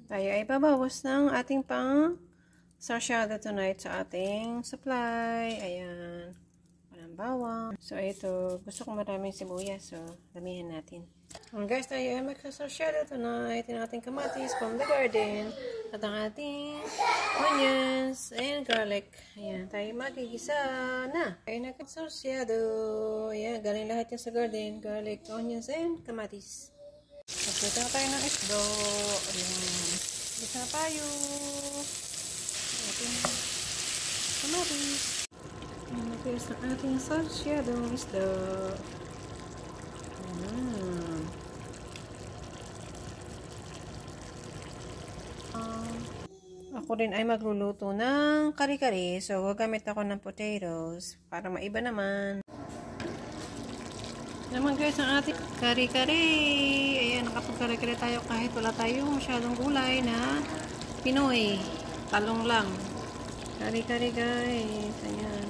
Tayo ay babawas ng ating pang sarsyado tonight sa ating supply. Ayan. Walang bawang. So, ito. Gusto ko maraming sibuyas. So, damihan natin. Guys, tayo ay magsasasyado tonight ng ating kamatis from the garden. At ang ating onions and garlic. Ayan. Tayo magigisa na. Tayo nagsasasyado. Ayan. Galing lahat yan sa garden. Garlic, onions, and kamatis. Magkita na tayo ng isdo. Ayan. Bisa na tayo. Ating kamatis. Ayan. Magkita na ating sasyadong isdo. Ayan. Ako din ay magluluto ng kari-kari. So, gagamit ako ng potatoes para maiba naman. Naman guys, ang ating kari-kari. Ayan, nakapag-kari-kari tayo kahit wala tayo masyadong gulay na Pinoy. Talong lang. Kari-kari guys. Ayan.